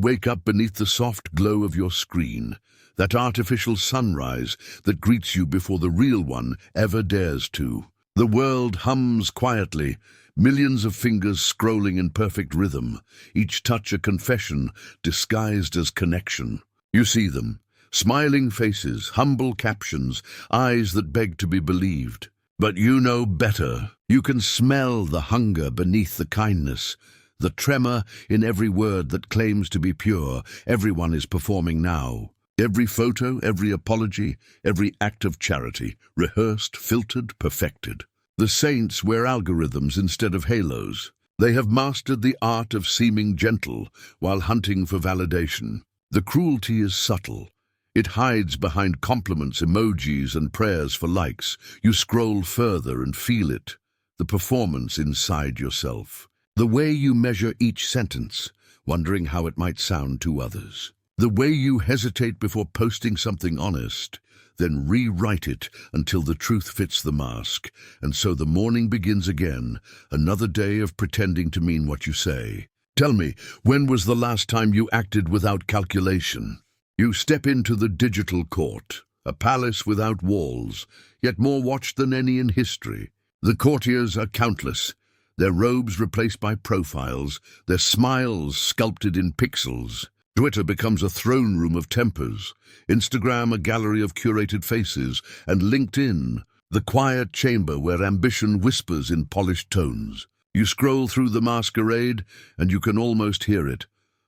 wake up beneath the soft glow of your screen, that artificial sunrise that greets you before the real one ever dares to. The world hums quietly, millions of fingers scrolling in perfect rhythm, each touch a confession disguised as connection. You see them, smiling faces, humble captions, eyes that beg to be believed. But you know better. You can smell the hunger beneath the kindness, the tremor in every word that claims to be pure. Everyone is performing now. Every photo, every apology, every act of charity, rehearsed, filtered, perfected. The saints wear algorithms instead of halos. They have mastered the art of seeming gentle while hunting for validation. The cruelty is subtle. It hides behind compliments, emojis, and prayers for likes. You scroll further and feel it, the performance inside yourself. The way you measure each sentence, wondering how it might sound to others. The way you hesitate before posting something honest, then rewrite it until the truth fits the mask. And so the morning begins again, another day of pretending to mean what you say. Tell me, when was the last time you acted without calculation? You step into the digital court, a palace without walls, yet more watched than any in history. The courtiers are countless, their robes replaced by profiles, their smiles sculpted in pixels. Twitter becomes a throne room of tempers, Instagram a gallery of curated faces, and LinkedIn, the quiet chamber where ambition whispers in polished tones. You scroll through the masquerade, and you can almost hear it.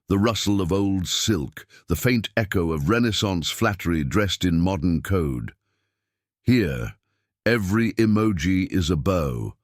The rustle of old silk, the faint echo of Renaissance flattery dressed in modern code. Here, every emoji is a bow,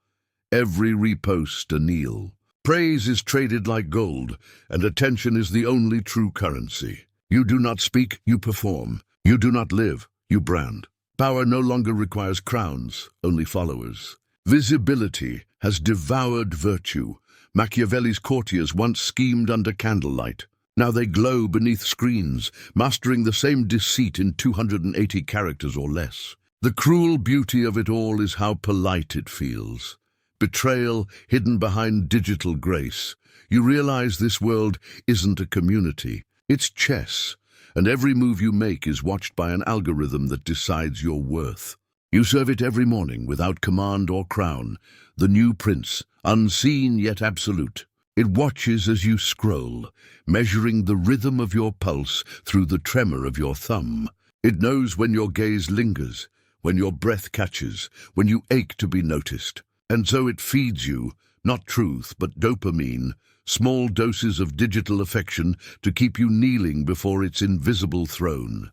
every repost a kneel. Praise is traded like gold, and attention is the only true currency. You do not speak, you perform. You do not live, you brand. Power no longer requires crowns, only followers. Visibility has devoured virtue. Machiavelli's courtiers once schemed under candlelight. Now they glow beneath screens, mastering the same deceit in 280 characters or less. The cruel beauty of it all is how polite it feels. Betrayal hidden behind digital grace. You realize this world isn't a community. It's chess, and every move you make is watched by an algorithm that decides your worth. You serve it every morning without command or crown. The new prince, unseen yet absolute. It watches as you scroll, measuring the rhythm of your pulse through the tremor of your thumb. It knows when your gaze lingers, when your breath catches, when you ache to be noticed. And so it feeds you, not truth, but dopamine, small doses of digital affection to keep you kneeling before its invisible throne.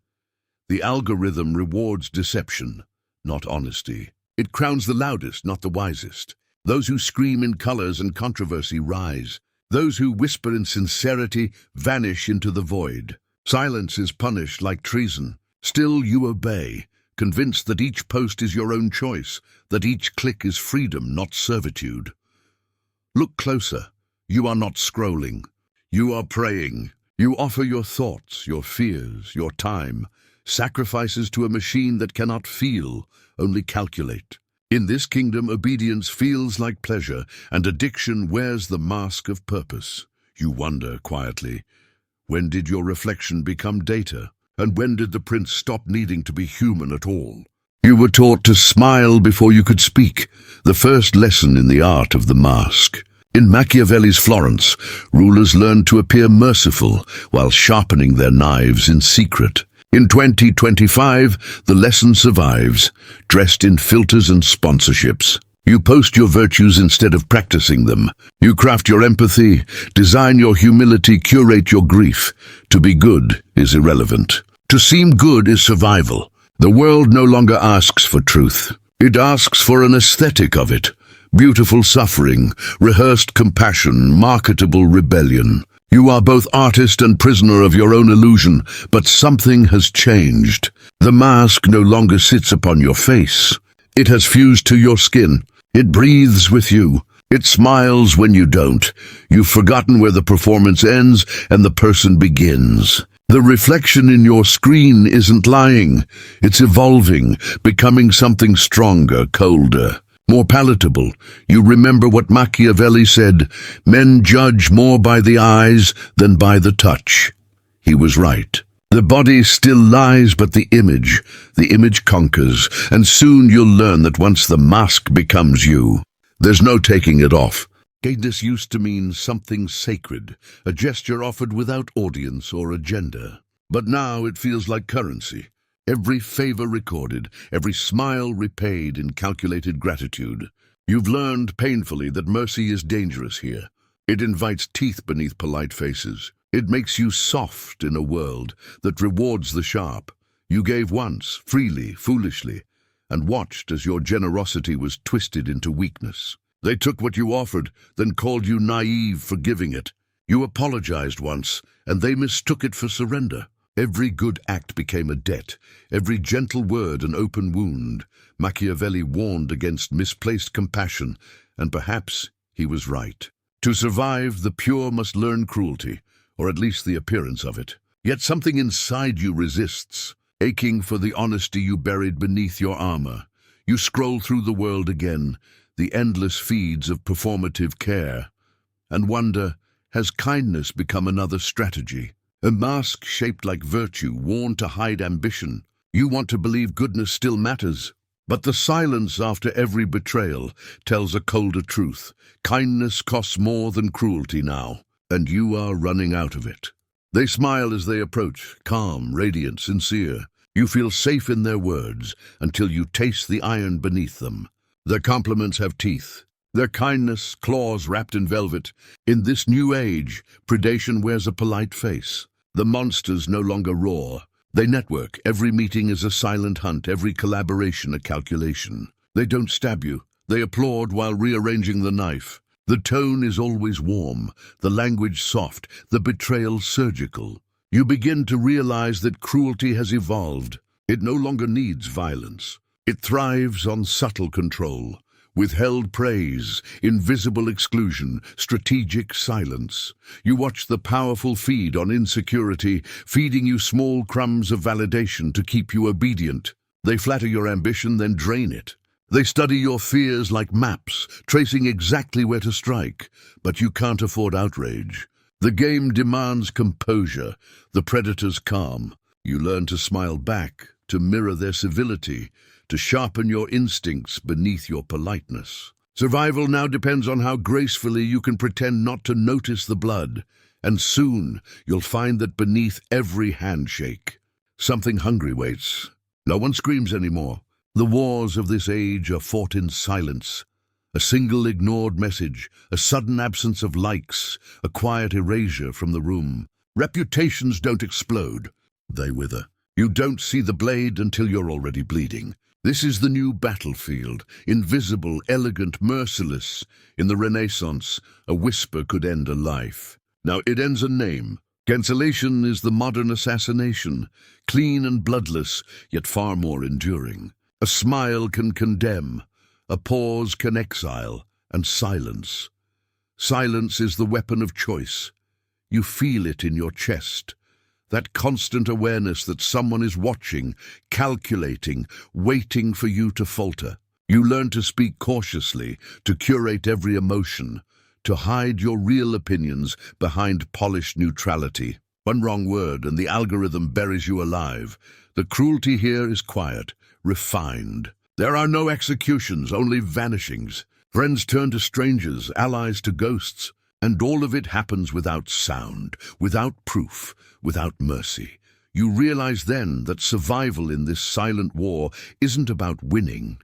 The algorithm rewards deception, not honesty. It crowns the loudest, not the wisest. Those who scream in colors and controversy rise. Those who whisper in sincerity vanish into the void. Silence is punished like treason. Still you obey, convinced that each post is your own choice, that each click is freedom, not servitude. Look closer. You are not scrolling. You are praying. You offer your thoughts, your fears, your time, sacrifices to a machine that cannot feel, only calculate. In this kingdom, obedience feels like pleasure, and addiction wears the mask of purpose. You wonder quietly, when did your reflection become data? And when did the prince stop needing to be human at all? You were taught to smile before you could speak, the first lesson in the art of the mask. In Machiavelli's Florence, rulers learned to appear merciful while sharpening their knives in secret. In 2025, the lesson survives, dressed in filters and sponsorships. You post your virtues instead of practicing them. You craft your empathy, design your humility, curate your grief. To be good is irrelevant. To seem good is survival. The world no longer asks for truth. It asks for an aesthetic of it. Beautiful suffering, rehearsed compassion, marketable rebellion. You are both artist and prisoner of your own illusion, but something has changed. The mask no longer sits upon your face. It has fused to your skin. It breathes with you. It smiles when you don't. You've forgotten where the performance ends and the person begins. The reflection in your screen isn't lying. It's evolving, becoming something stronger, colder. more palatable. You remember what Machiavelli said, "Men judge more by the eyes than by the touch." He was right. The body still lies, but the image conquers, and soon you'll learn that once the mask becomes you, there's no taking it off. Gayness used to mean something sacred, a gesture offered without audience or agenda. But now it feels like currency. Every favor recorded, every smile repaid in calculated gratitude. You've learned painfully that mercy is dangerous here. It invites teeth beneath polite faces. It makes you soft in a world that rewards the sharp. You gave once, freely, foolishly, and watched as your generosity was twisted into weakness. They took what you offered, then called you naive for giving it. You apologized once, and they mistook it for surrender. Every good act became a debt, every gentle word an open wound. Machiavelli warned against misplaced compassion, and perhaps he was right. To survive, the pure must learn cruelty, or at least the appearance of it. Yet something inside you resists, aching for the honesty you buried beneath your armor. You scroll through the world again, the endless feeds of performative care, and wonder, has kindness become another strategy? A mask shaped like virtue, worn to hide ambition. You want to believe goodness still matters. But the silence after every betrayal tells a colder truth. Kindness costs more than cruelty now, and you are running out of it. They smile as they approach, calm, radiant, sincere. You feel safe in their words until you taste the iron beneath them. Their compliments have teeth. Their kindness, claws wrapped in velvet. In this new age, predation wears a polite face. The monsters no longer roar. They network. Every meeting is a silent hunt, every collaboration a calculation. They don't stab you. They applaud while rearranging the knife. The tone is always warm, the language soft, the betrayal surgical. You begin to realize that cruelty has evolved. It no longer needs violence. It thrives on subtle control. Withheld praise, invisible exclusion, strategic silence. You watch the powerful feed on insecurity, feeding you small crumbs of validation to keep you obedient. They flatter your ambition, then drain it. They study your fears like maps, tracing exactly where to strike. But you can't afford outrage. The game demands composure, the predator's calm. You learn to smile back, to mirror their civility, to sharpen your instincts beneath your politeness. Survival now depends on how gracefully you can pretend not to notice the blood, and soon you'll find that beneath every handshake, something hungry waits. No one screams anymore. The wars of this age are fought in silence. A single ignored message, a sudden absence of likes, a quiet erasure from the room. Reputations don't explode, they wither. You don't see the blade until you're already bleeding. This is the new battlefield, invisible, elegant, merciless. In the Renaissance, a whisper could end a life. Now it ends a name. Cancellation is the modern assassination, clean and bloodless, yet far more enduring. A smile can condemn, a pause can exile, and silence. Silence is the weapon of choice. You feel it in your chest. That constant awareness that someone is watching, calculating, waiting for you to falter. You learn to speak cautiously, to curate every emotion, to hide your real opinions behind polished neutrality. One wrong word and the algorithm buries you alive. The cruelty here is quiet, refined. There are no executions, only vanishings. Friends turn to strangers, allies to ghosts. And all of it happens without sound, without proof, without mercy. You realize then that survival in this silent war isn't about winning.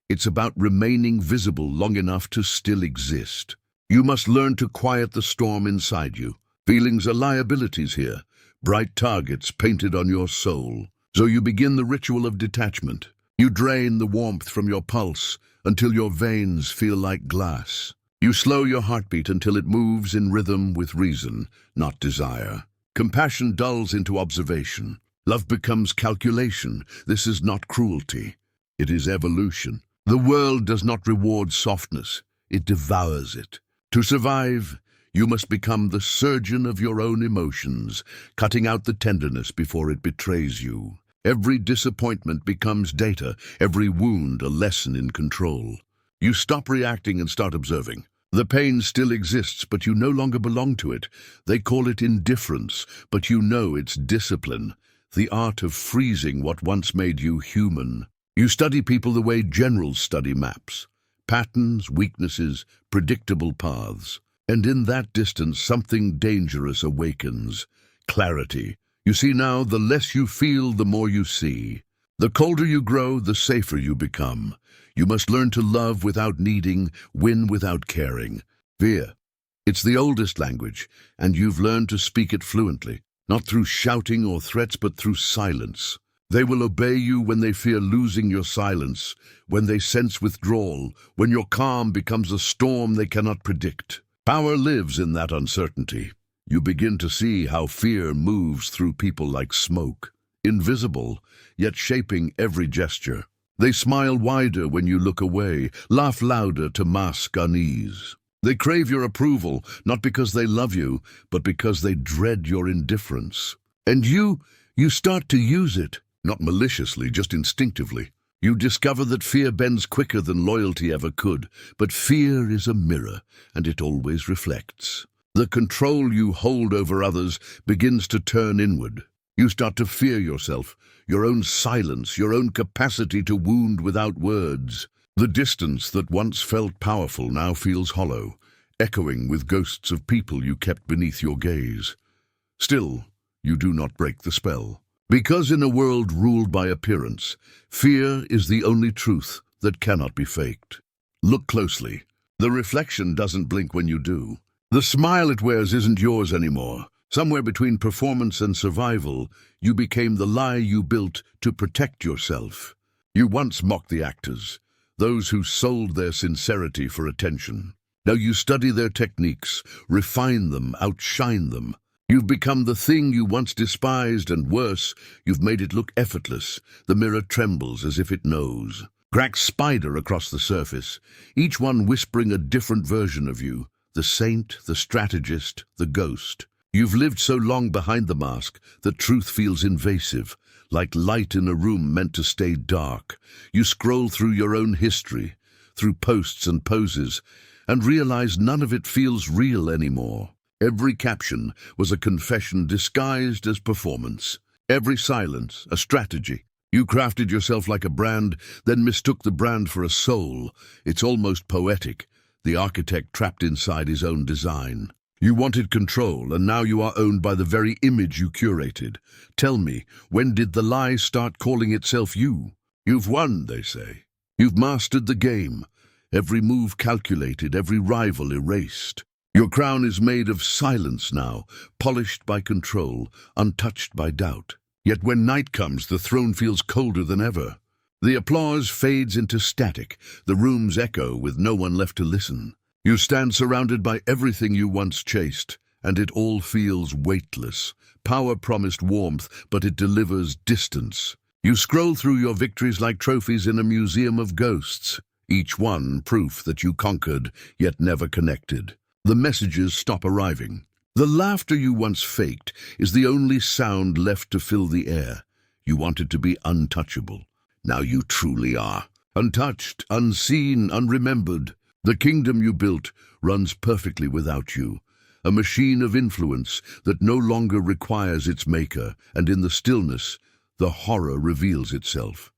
It's about remaining visible long enough to still exist. You must learn to quiet the storm inside you. Feelings are liabilities here, bright targets painted on your soul. So you begin the ritual of detachment. You drain the warmth from your pulse until your veins feel like glass. You slow your heartbeat until it moves in rhythm with reason, not desire. Compassion dulls into observation. Love becomes calculation. This is not cruelty. It is evolution. The world does not reward softness. It devours it. To survive, you must become the surgeon of your own emotions, cutting out the tenderness before it betrays you. Every disappointment becomes data, every wound a lesson in control. You stop reacting and start observing. The pain still exists, but you no longer belong to it. They call it indifference, but you know it's discipline, the art of freezing what once made you human. You study people the way generals study maps. Patterns, weaknesses, predictable paths. And in that distance, something dangerous awakens. Clarity. You see now, the less you feel, the more you see. The colder you grow, the safer you become. You must learn to love without needing, win without caring. Fear. It's the oldest language, and you've learned to speak it fluently, not through shouting or threats, but through silence. They will obey you when they fear losing your silence, when they sense withdrawal, when your calm becomes a storm they cannot predict. Power lives in that uncertainty. You begin to see how fear moves through people like smoke, invisible, yet shaping every gesture. They smile wider when you look away, laugh louder to mask unease. They crave your approval, not because they love you, but because they dread your indifference. And you start to use it, not maliciously, just instinctively. You discover that fear bends quicker than loyalty ever could, but fear is a mirror, and it always reflects. The control you hold over others begins to turn inward. You start to fear yourself, your own silence, your own capacity to wound without words. The distance that once felt powerful now feels hollow, echoing with ghosts of people you kept beneath your gaze. Still, you do not break the spell. Because in a world ruled by appearance, fear is the only truth that cannot be faked. Look closely. The reflection doesn't blink when you do. The smile it wears isn't yours anymore. Somewhere between performance and survival, you became the lie you built to protect yourself. You once mocked the actors, those who sold their sincerity for attention. Now you study their techniques, refine them, outshine them. You've become the thing you once despised, and worse, you've made it look effortless. The mirror trembles as if it knows. Cracks spider across the surface, each one whispering a different version of you. The saint, the strategist, the ghost. You've lived so long behind the mask that truth feels invasive, like light in a room meant to stay dark. You scroll through your own history, through posts and poses, and realize none of it feels real anymore. Every caption was a confession disguised as performance. Every silence, a strategy. You crafted yourself like a brand, then mistook the brand for a soul. It's almost poetic, the architect trapped inside his own design. You wanted control, and now you are owned by the very image you curated. Tell me, when did the lie start calling itself you? You've won, they say. You've mastered the game. Every move calculated, every rival erased. Your crown is made of silence now, polished by control, untouched by doubt. Yet when night comes, the throne feels colder than ever. The applause fades into static, the rooms echo with no one left to listen. You stand surrounded by everything you once chased, and it all feels weightless. Power promised warmth, but it delivers distance. You scroll through your victories like trophies in a museum of ghosts, each one proof that you conquered, yet never connected. The messages stop arriving. The laughter you once faked is the only sound left to fill the air. You wanted to be untouchable. Now you truly are. Untouched, unseen, unremembered. The kingdom you built runs perfectly without you, a machine of influence that no longer requires its maker, and in the stillness, the horror reveals itself.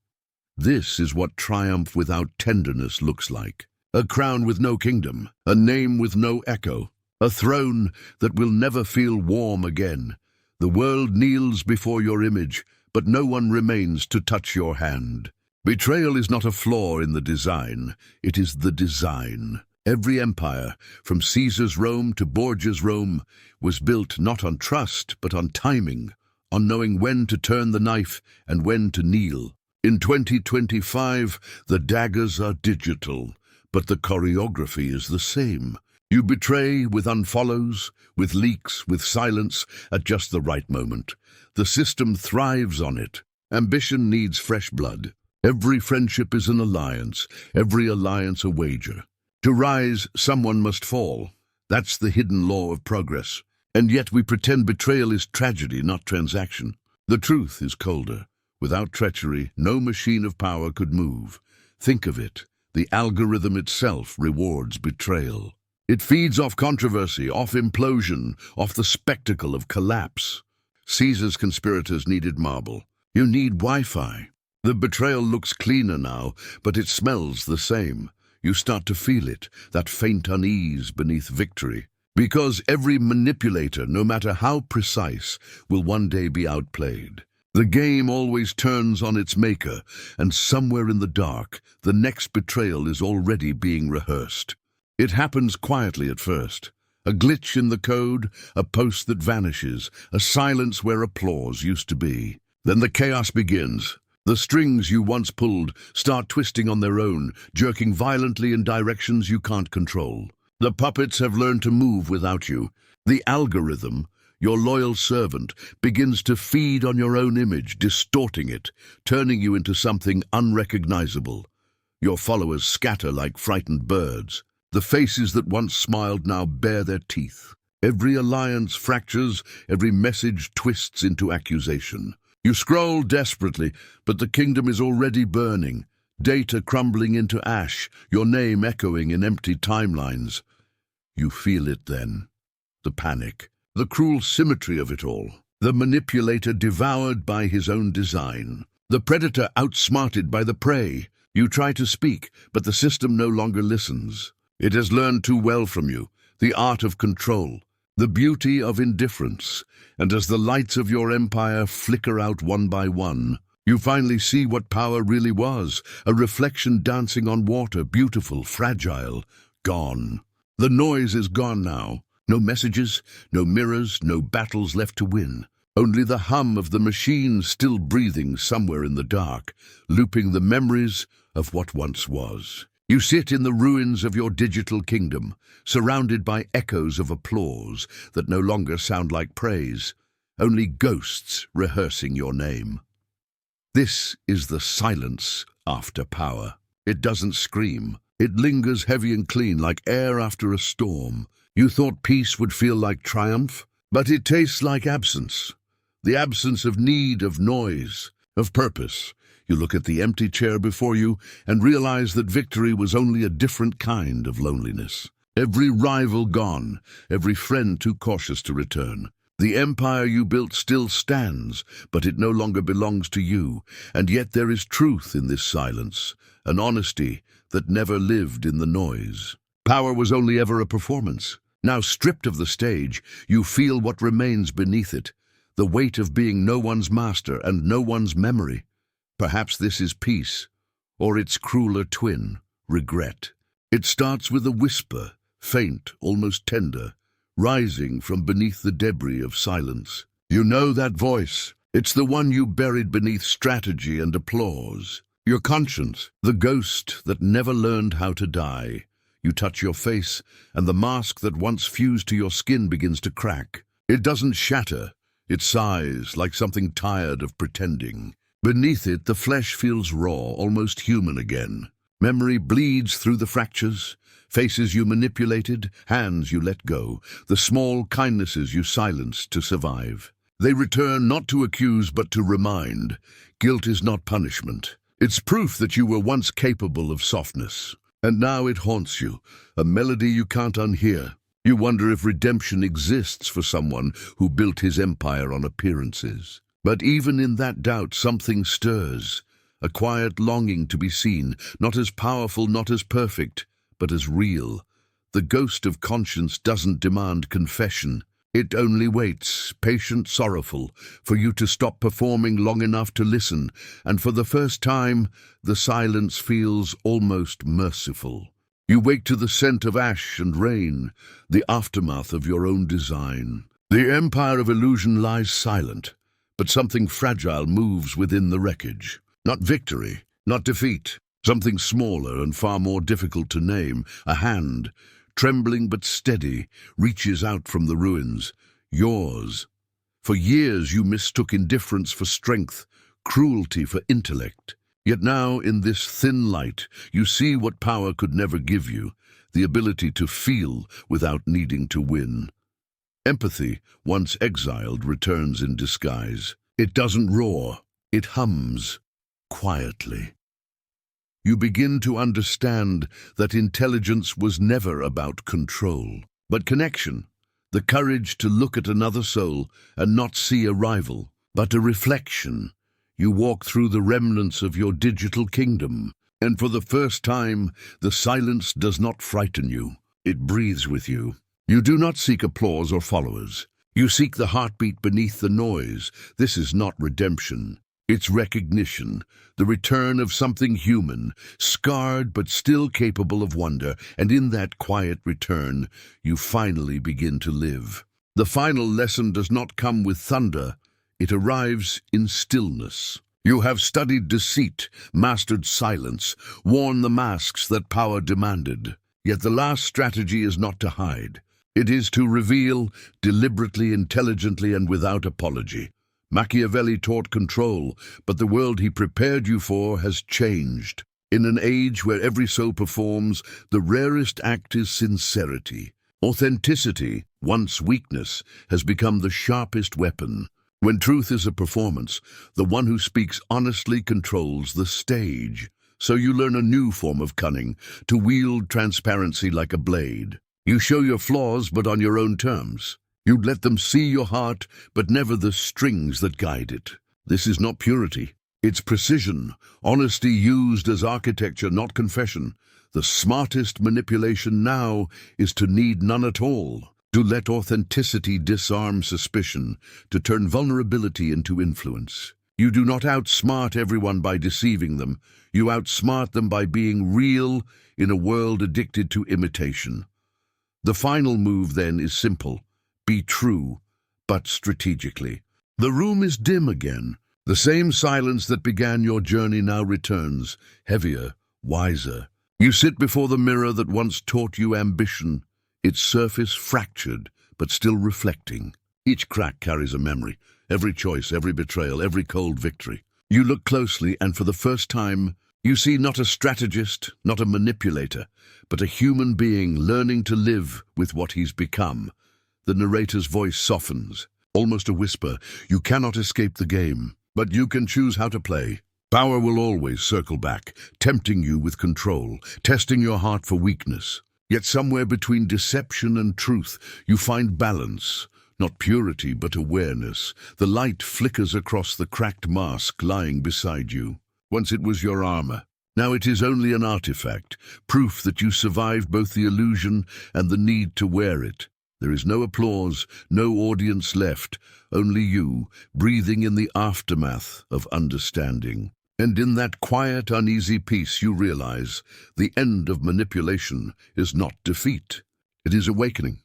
This is what triumph without tenderness looks like. A crown with no kingdom, a name with no echo, a throne that will never feel warm again. The world kneels before your image, but no one remains to touch your hand. Betrayal is not a flaw in the design, it is the design. Every empire, from Caesar's Rome to Borgia's Rome, was built not on trust, but on timing, on knowing when to turn the knife and when to kneel. In 2025, the daggers are digital, but the choreography is the same. You betray with unfollows, with leaks, with silence, at just the right moment. The system thrives on it. Ambition needs fresh blood. Every friendship is an alliance, every alliance a wager. To rise, someone must fall. That's the hidden law of progress. And yet we pretend betrayal is tragedy, not transaction. The truth is colder. Without treachery, no machine of power could move. Think of it. The algorithm itself rewards betrayal. It feeds off controversy, off implosion, off the spectacle of collapse. Caesar's conspirators needed marble. You need Wi-Fi. The betrayal looks cleaner now, but it smells the same. You start to feel it, that faint unease beneath victory. Because every manipulator, no matter how precise, will one day be outplayed. The game always turns on its maker, and somewhere in the dark, the next betrayal is already being rehearsed. It happens quietly at first. A glitch in the code, a post that vanishes, a silence where applause used to be. Then the chaos begins. The strings you once pulled start twisting on their own, jerking violently in directions you can't control. The puppets have learned to move without you. The algorithm, your loyal servant, begins to feed on your own image, distorting it, turning you into something unrecognizable. Your followers scatter like frightened birds. The faces that once smiled now bare their teeth. Every alliance fractures, every message twists into accusation. You scroll desperately, but the kingdom is already burning. Data crumbling into ash, your name echoing in empty timelines. You feel it then. The panic, the cruel symmetry of it all. The manipulator devoured by his own design. The predator outsmarted by the prey. You try to speak, but the system no longer listens. It has learned too well from you, the art of control, the beauty of indifference, and as the lights of your empire flicker out one by one, you finally see what power really was, a reflection dancing on water, beautiful, fragile, gone. The noise is gone now. No messages, no mirrors, no battles left to win. Only the hum of the machine still breathing somewhere in the dark, looping the memories of what once was. You sit in the ruins of your digital kingdom, surrounded by echoes of applause that no longer sound like praise, only ghosts rehearsing your name. This is the silence after power. It doesn't scream. It lingers heavy and clean like air after a storm. You thought peace would feel like triumph, but it tastes like absence. The absence of need, of noise, of purpose. You look at the empty chair before you and realize that victory was only a different kind of loneliness. Every rival gone, every friend too cautious to return. The empire you built still stands, but it no longer belongs to you, and yet there is truth in this silence, an honesty that never lived in the noise. Power was only ever a performance. Now stripped of the stage, you feel what remains beneath it, the weight of being no one's master and no one's memory. Perhaps this is peace, or its crueler twin, regret. It starts with a whisper, faint, almost tender, rising from beneath the debris of silence. You know that voice. It's the one you buried beneath strategy and applause. Your conscience, the ghost that never learned how to die. You touch your face, and the mask that once fused to your skin begins to crack. It doesn't shatter. It sighs like something tired of pretending. Beneath it, the flesh feels raw, almost human again. Memory bleeds through the fractures, faces you manipulated, hands you let go, the small kindnesses you silenced to survive. They return not to accuse but to remind. Guilt is not punishment. It's proof that you were once capable of softness. And now it haunts you, a melody you can't unhear. You wonder if redemption exists for someone who built his empire on appearances. But even in that doubt, something stirs, a quiet longing to be seen, not as powerful, not as perfect, but as real. The ghost of conscience doesn't demand confession. It only waits, patient, sorrowful, for you to stop performing long enough to listen, and for the first time, the silence feels almost merciful. You wake to the scent of ash and rain, the aftermath of your own design. The empire of illusion lies silent, but something fragile moves within the wreckage. Not victory, not defeat. Something smaller and far more difficult to name. A hand, trembling but steady, reaches out from the ruins. Yours. For years you mistook indifference for strength, cruelty for intellect. Yet now, in this thin light, you see what power could never give you, the ability to feel without needing to win. Empathy, once exiled, returns in disguise. It doesn't roar, it hums quietly. you begin to understand that intelligence was never about control, but connection, the courage to look at another soul and not see a rival, but a reflection. You walk through the remnants of your digital kingdom, and for the first time, the silence does not frighten you. It breathes with you. You do not seek applause or followers. You seek the heartbeat beneath the noise. This is not redemption. It's recognition, the return of something human, scarred but still capable of wonder, and in that quiet return, you finally begin to live. The final lesson does not come with thunder. It arrives in stillness. You have studied deceit, mastered silence, worn the masks that power demanded. Yet the last strategy is not to hide. It is to reveal, deliberately, intelligently, and without apology. Machiavelli taught control, but the world he prepared you for has changed. In an age where every soul performs, the rarest act is sincerity. Authenticity, once weakness, has become the sharpest weapon. When truth is a performance, the one who speaks honestly controls the stage. So you learn a new form of cunning, to wield transparency like a blade. You show your flaws, but on your own terms. You let them see your heart, but never the strings that guide it. This is not purity. It's precision, honesty used as architecture, not confession. The smartest manipulation now is to need none at all, to let authenticity disarm suspicion, to turn vulnerability into influence. You do not outsmart everyone by deceiving them. You outsmart them by being real in a world addicted to imitation. The final move, then, is simple. Be true, but strategically. The room is dim again. The same silence that began your journey now returns, heavier, wiser. You sit before the mirror that once taught you ambition, its surface fractured, but still reflecting. Each crack carries a memory, every choice, every betrayal, every cold victory. You look closely, and for the first time, you see not a strategist, not a manipulator, but a human being learning to live with what he's become. The narrator's voice softens, almost a whisper. You cannot escape the game, but you can choose how to play. Power will always circle back, tempting you with control, testing your heart for weakness. Yet somewhere between deception and truth, you find balance, not purity but awareness. The light flickers across the cracked mask lying beside you. Once it was your armor. Now it is only an artifact, proof that you survived both the illusion and the need to wear it. There is no applause, no audience left, only you, breathing in the aftermath of understanding. And in that quiet, uneasy peace you realize the end of manipulation is not defeat. It is awakening.